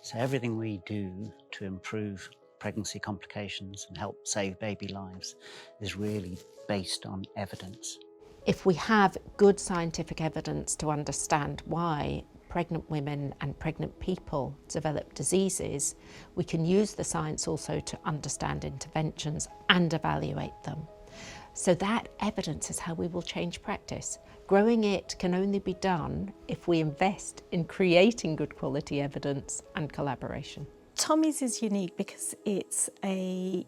So everything we do to improve pregnancy complications and help save baby lives is really based on evidence. If we have good scientific evidence to understand why pregnant women and pregnant people develop diseases, we can use the science also to understand interventions and evaluate them. So that evidence is how we will change practice. Growing it can only be done if we invest in creating good quality evidence and collaboration. Tommy's is unique because it's a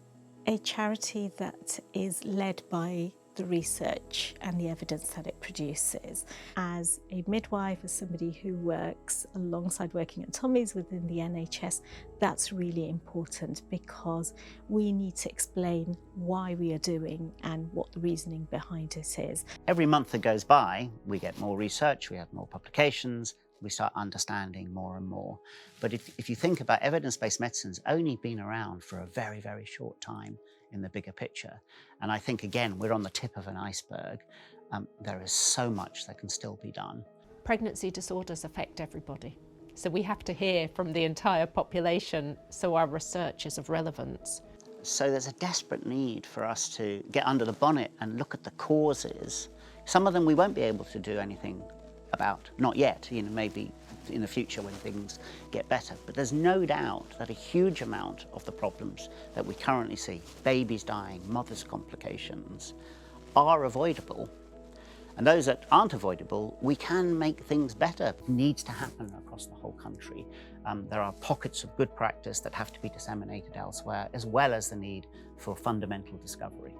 charity that is led by the research and the evidence that it produces. As a midwife, as somebody who works alongside working at Tommy's within the NHS, that's really important because we need to explain why we are doing and what the reasoning behind it is. Every month that goes by, we get more research, we have more publications, we start understanding more and more. But if you think about evidence-based medicine's only been around for a very, very short time in the bigger picture. And I think, again, we're on the tip of an iceberg. There is so much that can still be done. Pregnancy disorders affect everybody. So we have to hear from the entire population so our research is of relevance. So there's a desperate need for us to get under the bonnet and look at the causes. Some of them we won't be able to do anything about, not yet, maybe in the future when things get better. But there's no doubt that a huge amount of the problems that we currently see, babies dying, mothers' complications, are avoidable. And those that aren't avoidable, we can make things better. It needs to happen across the whole country. There are pockets of good practice that have to be disseminated elsewhere, as well as the need for fundamental discovery.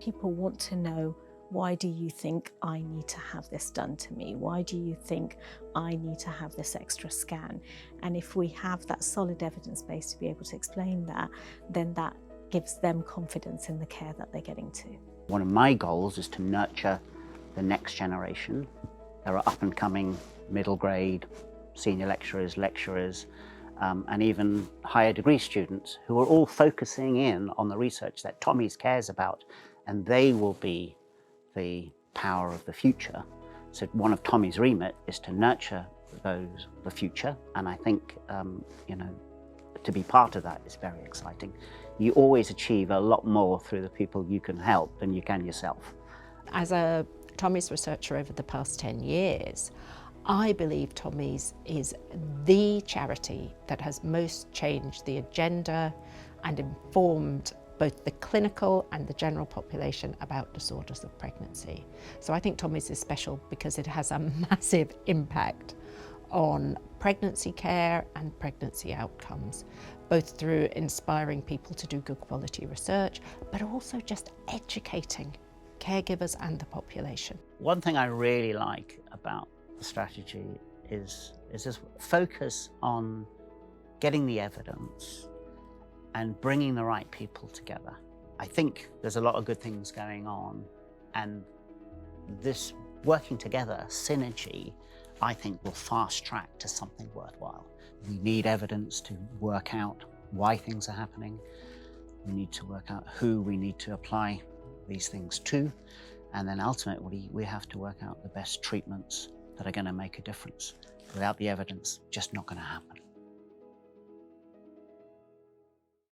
People want to know, why do you think I need to have this done to me? Why do you think I need to have this extra scan? And if we have that solid evidence base to be able to explain that, then that gives them confidence in the care that they're getting to. One of my goals is to nurture the next generation. There are up and coming middle grade, senior lecturers, and even higher degree students who are all focusing in on the research that Tommy's cares about, and they will be the power of the future. So one of Tommy's remit is to nurture the future, and I think to be part of that is very exciting. You always achieve a lot more through the people you can help than you can yourself. As a Tommy's researcher over the past 10 years, I believe Tommy's is the charity that has most changed the agenda and informed both the clinical and the general population about disorders of pregnancy. So I think Tommy's is special because it has a massive impact on pregnancy care and pregnancy outcomes, both through inspiring people to do good quality research, but also just educating caregivers and the population. One thing I really like about the strategy is this focus on getting the evidence and bringing the right people together. I think there's a lot of good things going on, and this working together, synergy, I think will fast track to something worthwhile. We need evidence to work out why things are happening. We need to work out who we need to apply these things to, and then ultimately we have to work out the best treatments that are going to make a difference. Without the evidence, just not going to happen.